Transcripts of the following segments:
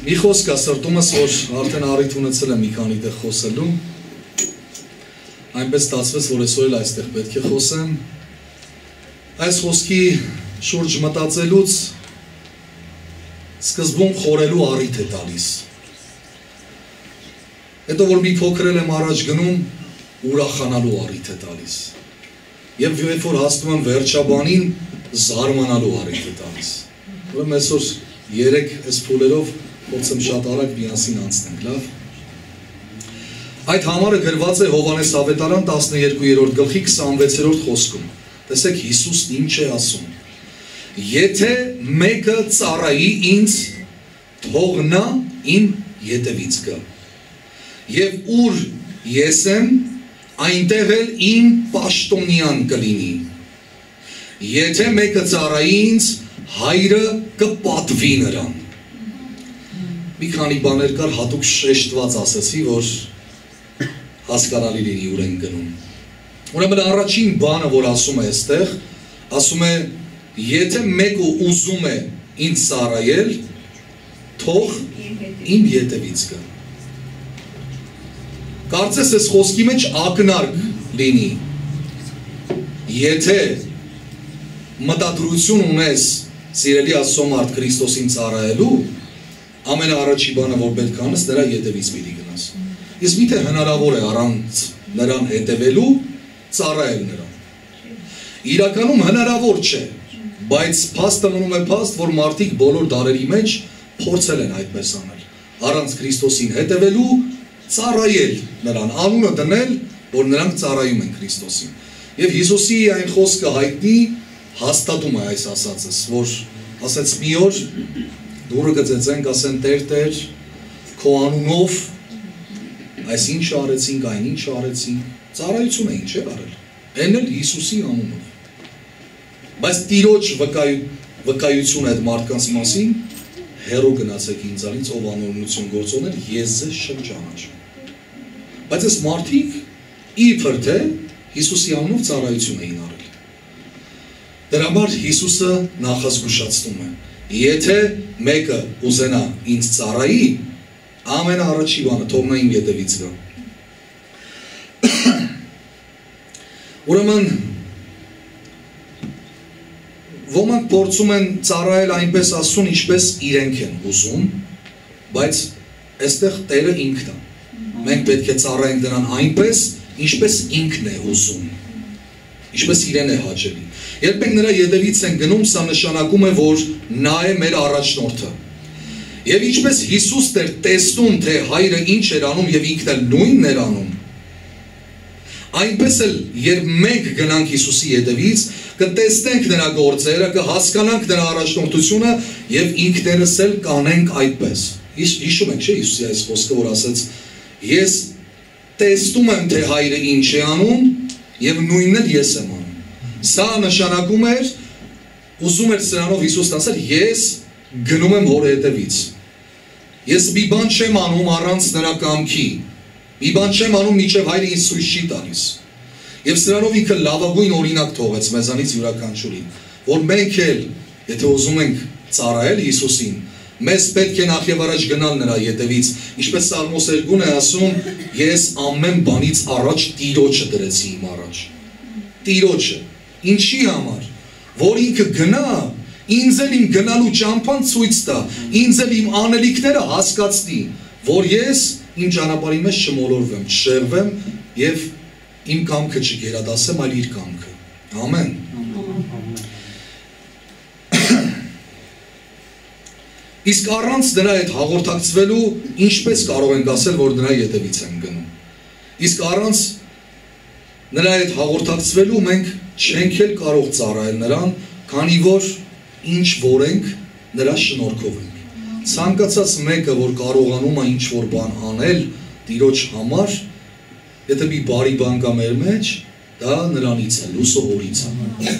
Մի խոսք է սրտումս, որ արդեն առիթ ունեցել եմ մի քանի տեղ խոսելու, այնպես ստացվեց, որ այսօր էլ այստեղ պետք է խոսեմ, այս խոսքի շուրջ մտածելուց սկզբում խորելու առիթ է տալիս, հետո որ մի փոքր եմ առաջ գնում, ուրախանալու առիթ է տալիս, և երբ որ հասնում եմ վերջաբանին, զարմանալու առիթ է տալիս, ուրեմն այսօր երեք այս փուլերով փորձեմ շատ արագ միասին անցնենք, լավ։ Այդ համարը գրված է Հովհաննես ավետարան 12-րդ գլխի 26-րդ խոսքում։ Տեսեք Հիսուսն ինչ է ասում։ Եթե մեկը ծառայի ինձ, թող նա իմ ետևից գա։ Եվ ուր ես եմ, այնտեղ էլ իմ պաշտոնյան կլինի։ Եթե մեկը ծառայի ինձ, հայրը կպատվի նրան։ Մի քանի բաներ կար հատուկ շեշտված ասեցի, որ հասկանալի լինի ուր են գնում։ Ուրեմն առաջին բանը, որ ասում է այստեղ, ասում է, եթե մեկը ուզում է ինձ ծառայել, թող իմ ետևից գա։ Կարծես այս խոսքի մեջ ակնարկ լինի։ Եթե մտադրություն ունես սիրելի Աստծո մարդ Քրիստոսին ծառայելու, ամենաառաջի բանը, որ պետք անես, նրա ետևից պիտի գնաս։ Իսկ միթե հնարավոր է առանց նրան հետևելու ծառայել նրան։ Իրականում հնարավոր չէ, բայց փաստը մնում է փաստ, որ մարդիկ բոլոր դարերի մեջ փորձել են այդպես անել։ Առանց Քրիստոսին հետևելու ծառայել նրան, անունը դնել, որ նրանք ծառայում են Քրիստոսին։ Եվ Հիսուսի այն խոսքը հայտնի հաստատում է այս ասածս, որ ասեց մի օր դուրը գծեցենք, ասեն Տեր, քո անունով այս ինչ արեցինք, այն ինչ արեցինք, ծառայություն է ինչ է արել, են էլ Հիսուսի անունով։ Բայց տիրոջ վկայություն այդ մարդկանց մասին, հեռու գնացեք ինձանից, ով անօրինություն գործոներ, ես ձեզ չեմ ճանաչում։ Բայց այս մարդիկ իբր թե Հիսուսի անունով ծառայություն էին արել։ Դրա համար Հիսուսը նախազգուշացնում է, եթե մեկը ուզենա ինձ ծառայի, ամենաառաջի բանը թող նա իմ ետևից գա։ Ուրեմն ոմանք փորձում են ծառայել այնպես Աստծուն, ինչպես իրենք են ուզում, բայց այստեղ Տերը ինքն է։ Մենք պետք է ծառայենք նրան այնպես, ինչպես ինքն է ուզում, ինչպես իրեն է հաճելի։ Երբ մենք նրա ետևից ենք գնում, սա նշանակում է, որ նա է մեր առաջնորդը։ Եվ ինչպես Հիսուսն էր տեսնում, թե հայրը ինչ էր անում և ինքն էլ նույնն էր անում, այնպես էլ երբ մենք գնանք Հիսուսի ետևից, կտեսնենք նրա գործերը, կհասկանանք նրա առաջնորդությունը և ինքներս էլ կանենք այդպես։ Հիշում եք, չէ՞ Հիսուսի այս խոսքը, որ ասեց, ես տեսնում եմ, թե հայրը ինչ է անում և նույնն էլ ես եմ անում։ Սա նշանակում էր, ուզում էր սրանով Հիսուսն ասել, ես գնում եմ հոր հետևից։ Ես մի բան չեմ անում առանց նրա կամքի, մի բան չեմ անում մինչև հայրը ինձ ցույց չի տալիս։ Եվ սրանով ինքը լավագույն օրինակ թողեց մեզանից յուրաքանչյուրին, որ մենք էլ, եթե ուզում ենք ծառայել Հիսուսին, մեզ պետք է նախ եւ առաջ գնալ նրա ետևից, ինչպես Սաղմոս 2-ն է ասում, ես ամեն բանից առաջ Տիրոջը դրեցի իմ առաջ։ Տիրոջը, ինչի համար, որ ինքը գնա, ինձ էլ իմ գնալու ճամփան ցույց տա, ինձ էլ իմ անելիքները հասկացնի, որ ես իմ ճանապարհի մեջ չմոլորվեմ, չշեղվեմ եւ իմ կամքը չգերադասեմ, այլ իր կամքը։ Ամեն։ Իսկ առանց նրա հետ հաղորդակցվելու ինչպես կարող ենք ասել, որ նրա ետևից են գնում։ Իսկ առանց նրա հետ հաղորդակցվելու մենք չենք էլ կարող ծառայել նրան, քանի որ ինչ որ ենք, նրա շնորհքով ենք։ Ցանկացած մեկը, որ կարողանում է ինչ որ բան անել Տիրոջ համար, եթե մի բարի բան կա մեր մեջ, դա նրանից է, լուսողորից է։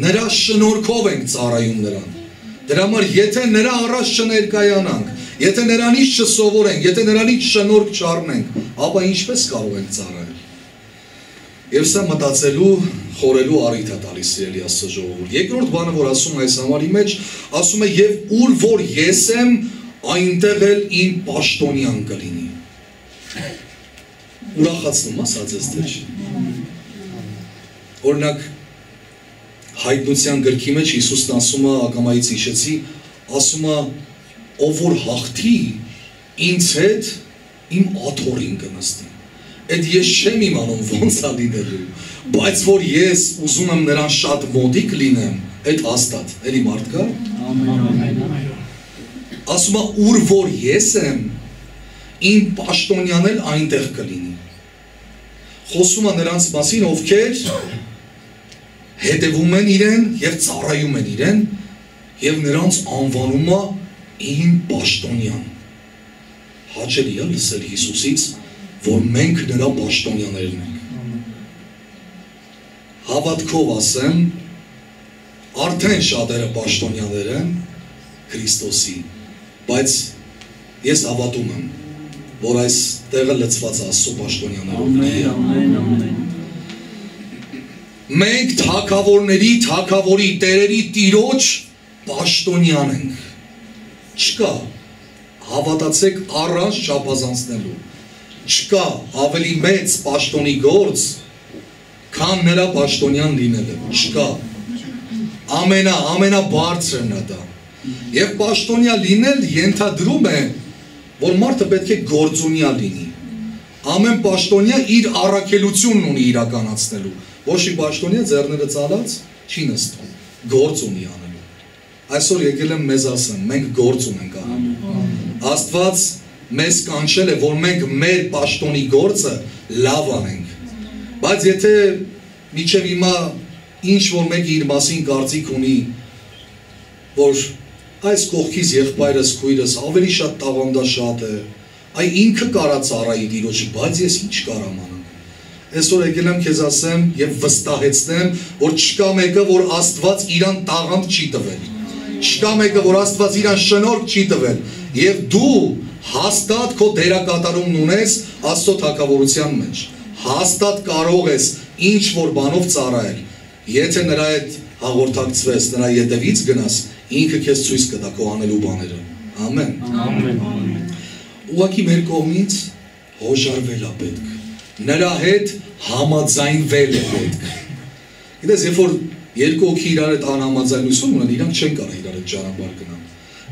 Նրա շնորհքով ենք ծառայում նրան։ Դրա համար եթե նրա առաջ չներկայանանք, եթե նրանից չսովորենք, եթե նրանից շնորհք չառնենք, ապա ինչպես կարող ենք ծառայել։ Եվ սա մտածելու, խորելու առիթ է տալիս սիրելի Աստծո ժողովուրդ։ Երկրորդ բանը, որ ասում է այս համարի մեջ, ասում է եւ ուր որ ես եմ, այնտեղ էլ իմ պաշտոնյան կլինի։ Ուրախացնում ասած ես թե չի։ Օրինակ հայտնության գրքի մեջ Հիսուսն ասում է, ակամայից հիշեցի, ասում է, ով որ հաղթի, ինձ հետ իմ աթոռին կնստի։ Այդ ես չեմ իմանում ոնց է լինելու, բայց որ ես ուզում եմ նրան շատ մոտիկ լինեմ, այդ հաստատ, էլի մարդ կա։ Ասում է, ուր որ ես եմ, իմ պաշտոնյան էլ այնտեղ կլինի։ Խոսում է նրանց մասին, ովքեր հետևում են իրեն և ծառայում են իրեն և նրանց անվանում է իմ պաշտոնյան։ Հաճելի է լսել Հիսուսից, որ մենք նրա պաշտոնյաներն ենք։ Հավատքով ասեմ, արդեն շատերը պաշտոնյաներ են Քրիստոսի, բայց ես հավատում եմ, որ այս տեղը լցված Աստծո պաշտոնյաներով է։ Մենք թագավորների, թագավորի, տերերի տիրոջ պաշտոնյան ենք։ Չկա, հավատացեք առանց չափազանցնելու, չկա ավելի մեծ պաշտոնի գործ, քան նրա պաշտոնյան լինելը, չկա, ամենաբարձրն է դա, և պաշտոնյա լինել ենթադրում է, որ մարդը պետք է գործունյա լինի, ամեն պաշտոնյա իր առաքելությունն ունի իրականացնելու, ոչ մի պաշտոնյա ձեռները ծալած չի նստում, գործ ունի անելու, այսօր եկել եմ մեզ ասեմ, մենք գործ ունենք անելու, Աստված մեզ կանչել է, որ մենք մեր պաշտոնի գործը լավ անենք, բայց եթե մինչև հիմա ինչ որ մեկը իր մասին կարծիք ունի, որ այս կողքից եղբայրս քույրս ավելի շատ տաղանդաշատ է, այ ինքը կարա ծառայի Տիրոջը, բայց ես ինչ կարամ անեմ։ Այսօր եկել եմ քեզ ասեմ եւ վստահեցնեմ, որ չկա մեկը, որ Աստված իրան տաղանդ չի տվել։ Չկա մեկը, որ Աստված իրան շնորհք չի տվել, եւ դու հաստատ քո դերակատարումն ունես Աստծո թագավորության մեջ։ Հաստատ կարող ես ինչ որ բանով ծառայել։ Եթե նրա հետ հաղորդակցվես, նրա ետևից գնաս, ինքը քեզ ցույց կտա քո անելու բաները։ Ամեն։ Ամեն։ Ուղղակի մեր կողմից հոժարվել է պետք։ Նրա հետ համաձայնվել է պետք։ Գիտես, երբ որ երկու հոգի իրար հետ անհամաձայնություն ունեն, իրանք չեն կարող իրար հետ ճանապարհ գնալ։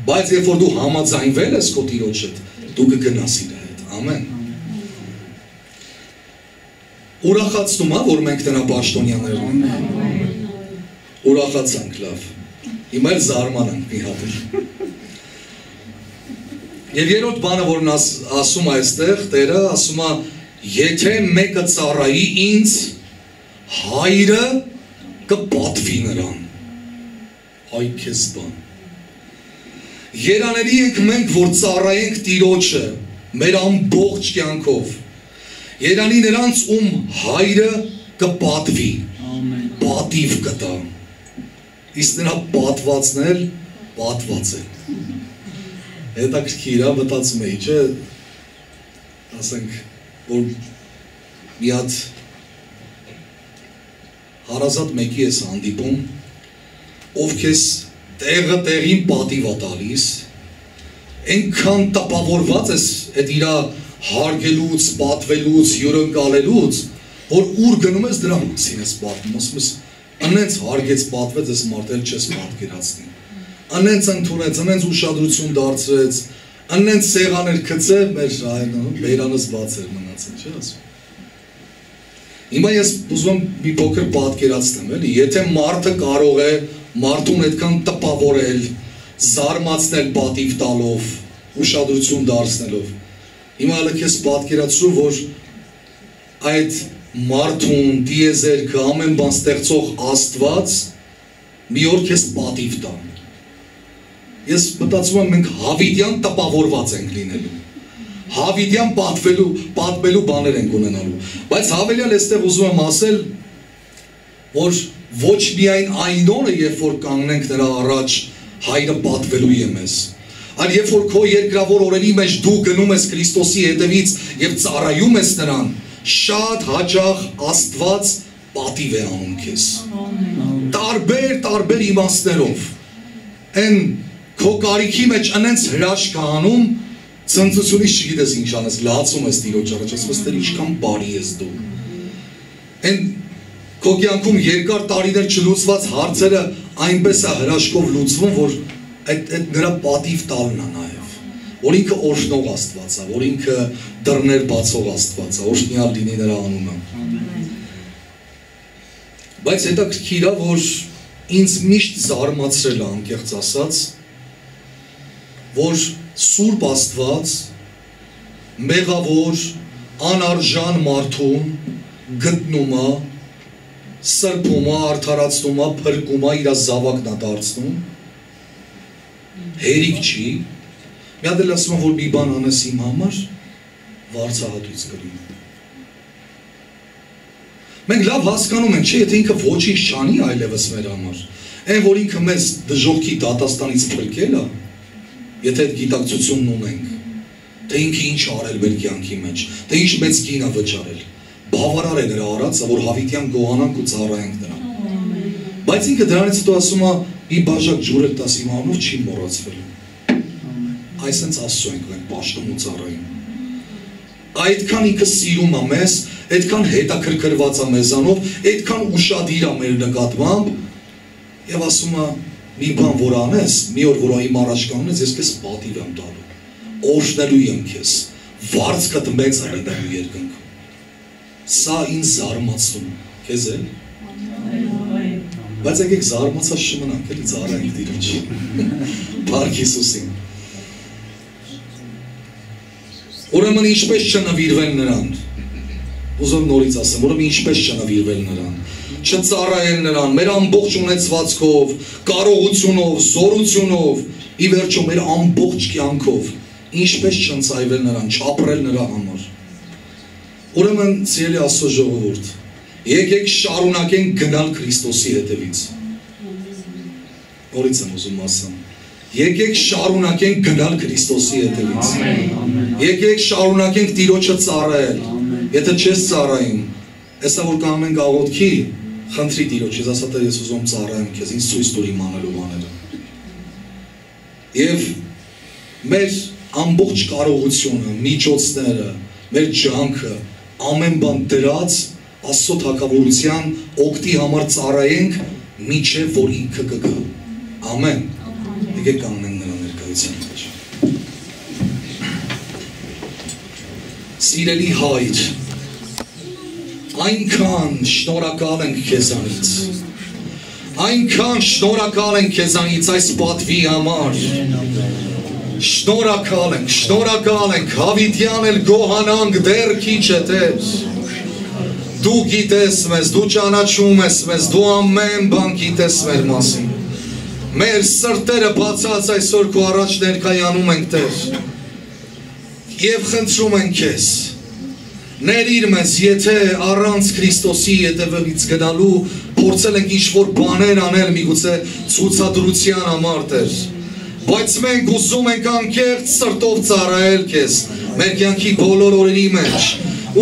Բայց երբ որ դու համաձայնվել ես քո Տիրոջ հետ, դու կգնաս իր հետ։ Ամեն։ Ուրախացնում է, որ մենք նրա պաշտոնյաներն ենք։ Ուրախացանք, լավ։ Հիմա էլ զարմանանք մի հատ։ Եվ երրորդ բանը, որն ասում է այստեղ, Տերը ասում է, եթե մեկը ծառայի ինձ, հայրը կպատվի նրան։ Այ քեզ բան։ Երանելի ենք մենք, որ ծառայենք Տիրոջը, մեր ամբողջ կյանքով։ Երանի նրանց, ում հայրը կպատվի, պատիվ կտա, իսկ նրա պատվածն էլ պատված է։ Հետաքրքիր է, մտածում էի, չէ, ասենք, որ մի հատ հարազատ մեկի ես հանդիպում, ով քեզ տեղը տեղին պատիվ է տալիս, այնքան տպավորված ես այդ իրա հարգելուց, պատվելուց, հյուրընկալելուց, որ ուր գնում ես դրա մասին ես պատմում, ասում ես, անենց հարգեց պատվեց ես մարդել չես պատկերացնի, անենց ընդունեց, անենց ուշադրություն դարձրեց, անենց սեղաներ քծե, մեր բերանս բաց էր մնացել, չէ ասում։ Հիմա ես ուզում եմ մի փոքր պատկերացնեմ, էլի, եթե մարդը կարող է մարդուն այդքան տպավորել, զարմացնել պատիվ տալով, ուշադրություն դարձնելով, հիմա հələ քեզ պատկերացրու, որ այդ մարդուն, դիեզերքը, ամեն բան ստեղծող Աստված մի օր քեզ պատիվ տա։ Ես մտածում եմ, մենք հավիտյան տպավորված ենք լինելու, հավիտյան պատմելու բաներ ենք ունենալու, բայց հավելյալ այստեղ ուզում եմ ասել, որ ոչ միայն այն օրը, երբ որ կանգնենք նրա առաջ, հայրը պատվելու է մեզ, այլ երբ որ քո երկրավոր օրերի մեջ դու գնում ես Քրիստոսի հետևից եւ ծառայում ես նրան, շատ հաճախ Աստված պատիվ է անում քեզ։ Տարբեր իմաստներով։ Այն քո կարիքի մեջ անենց հրաշք անում, ցնծությունից չգիտես ինչ անես, լացում ես Տիրոջ առաջ, ասում ես ինչքան բարի ես դու։ Այն քո կյանքում երկար տարիներ չլուծված հարցերը այնպես է հրաշքով լուծվում, որ այդ նրա պատիվ տալն է նաև, որ ինքը օրհնող Աստված է, որ ինքը դռներ բացող Աստված է, օրհնյալ լինի նրա անունը։ Բայց հետաքրքիր է, որ ինձ միշտ զարմացրել է անկեղծ ասած, որ Սուրբ Աստված մեղավոր, անարժան մարդուն գտնում է, սրբում է, արդարացնում է, փրկում է, իր զավակն է դարձնում, հերիք չի, մի հատ էլ ասում եմ, որ մի բան անես իմ համար, վարձահատույց կլինի։ Մենք լավ հասկանում ենք, չէ, եթե ինքը ոչինչ չանի այլևս մեր համար, այն որ ինքը մեզ դժոխքի դատաստանից փրկել է, եթե այդ գիտակցությունն ունենք, թե ինքը ինչ արել մեր կյանքի մեջ, թե ինչ մեծ գին է վճարել, բավարար է նրա արածը, որ հավիտյան գոհանանք ու ծառայենք նրան։ Բայց ինքը դրանից հետո ասում է, մի բաժակ ջուր էլ տաս իմ անունով չի մոռացվելու։ Այսինքն ասում ենք մենք պաշտում ու ծառայում։ Այդքան ինքը սիրում է մեզ, այդքան հետաքրքրված է մեզանով, այդքան ուշադիր է մեր նկատմամբ եւ ասում է մի բան որ անես, մի օր որ իմ առաջ կանգնես, ես քեզ պատիվ եմ տալու, օրհնելու եմ քեզ, վարձքդ մեծ է լինելու երկնքում։ Սա ինձ զարմացնում, քեզ է։ Բայց եկեք զարմացած չմնանք, էլի ծառայենք Տիրոջ։ Փառք Հիսուսին։ Ուրեմն ինչպես չնվիրվել նրան։ Ուզում նորից ասեմ, ուրեմն ինչպես չնվիրվել նրան, չծառայել նրան, մեր ամբողջ ունեցվածքով, կարողությունով, զորությունով, ի վերջո մեր ամբողջ կյանքով, ինչպես չընծայվել նրան, չապրել նրա համար։ Ուրեմն սիրելի Աստծո ժողովուրդ, եկեք շարունակենք գնալ Քրիստոսի հետևից։ Նորից եմ ուզում ասեմ, եկեք շարունակենք գնալ Քրիստոսի հետևից։ Եկեք շարունակենք Տիրոջը ծառայել։ Եթե չես ծառայում, հեսա որ կանգնենք աղոթքի, խնդրի Տիրոջից, ասա թե ես ուզում ծառայեմ քեզ, ինձ ցույց տուր իմ անելու բաները։ Եվ մեր ամբողջ կարողությունը, միջոցները, մեր ջանքը, ամեն բան դրած Աստծո թագավորության օգտի համար ծառայենք, մինչև որ ինքը կգա։ Ամեն։ Եկեք կանգնենք նրա ներկայության մեջ։ Սիրելի Հայր, այնքան շնորհակալ ենք քեզանից, այնքան շնորհակալ ենք քեզանից այս պատվի համար, շնորհակալ ենք, հավիտյան էլ գոհանանք դեռ քիչ է Տեր, դու գիտես մեզ, դու ճանաչում ես մեզ, դու ամեն բան գիտես մեր մասին, մեր սրտերը բացած այսօր քո առաջ ներկայանում ենք Տեր, և խնդրում ենք քեզ, ներիր մեզ, եթե առանց Քրիստոսի հետևից գնալու փորձել ենք ինչ-որ բաներ անել միգուցե ցուցադրության համար Տեր, բայց մենք ուզում ենք անկեղծ սրտով ծառայել քեզ, մեր կյանքի բոլոր օրերի մեջ,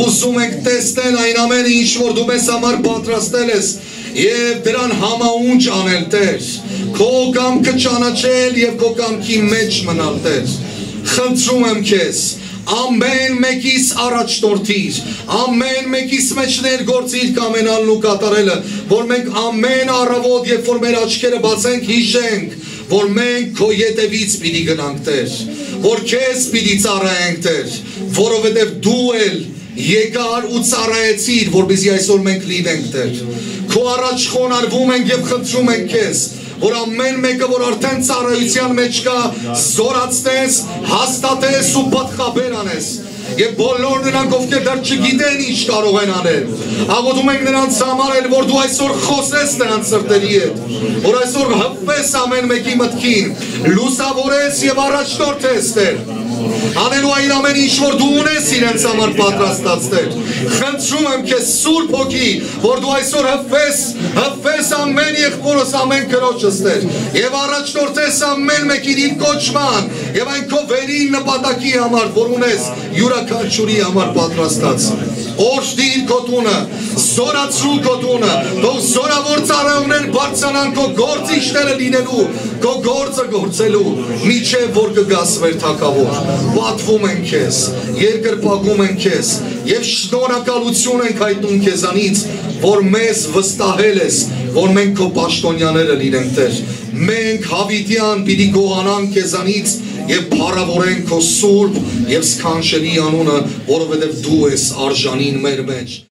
ուզում ենք տեսնել այն ամենը, ինչ որ դու մեզ համար պատրաստել ես և դրան համաունչ անել Տեր, քո կամքը ճանաչել և քո կամքի մեջ մնալ Տեր, խնդրում եմ քեզ, ամեն մեկիս առաջնորդիր, ամեն մեկիս մեջ ներգործիր կամենալն ու կատարելը, որ մենք ամեն առավոտ, երբ որ մեր աչքերը բացենք, հիշենք, որ մենք քո ետևից պիտի գնանք Տեր, որ քեզ պիտի ծառայենք Տեր, որովհետև դու էլ եկար ու ծառայեցիր, որպեսզի այսօր մենք լինենք Տեր, քո առաջ խոնարհվում ենք և խնդրում ենք քեզ, որ ամեն մեկը, որ արդեն ծառայության մեջ կա, զորացնես, հաստատես ու պատխաբեր անես, և բոլոր նրանք, ովքեր դեռ չգիտեն ինչ կարող են անել, աղոթում ենք նրանց համար էլ, որ դու այսօր խոսես նրանց սրտերի հետ, որ այսօր հպվես ամեն մեկի մտքին, լուսավորես և առաջնորդես Տեր, անելու այն ամեն ինչ որ դու ունես իրենց համար պատրաստած Տեր, խնդրում եմ քեզ Սուրբ Հոգի, որ դու այսօր հպվես ամեն եղբորս, ամեն քրոջս Տեր, և առաջնորդես ամեն մեկին իր կոչման և այն քո վերին նպատակի համար, որ ունես յուրաքանչյուրի համար պատրաստած, օրհնիր քո տունը, զորացրու քո տունը, թող զորավոր ծառայողներ բարձրանան քո գործիչները լինելու, քո գործը գործելու միջև որ կգաս մեր թագավոր, պատվում ենք քեզ, երկրպագում ենք քեզ եւ շնորհակալություն ենք հայտնում քեզանից, որ մեզ վստահել ես, որ մենք քո պաշտոնյաները լինենք Տեր։ Մենք հավիտյան պիտի գոհանանք քեզանից եւ փառավորենք քո սուրբ եւ սքանչելի անունը, որովհետեւ դու ես արժանին մեր մեջ։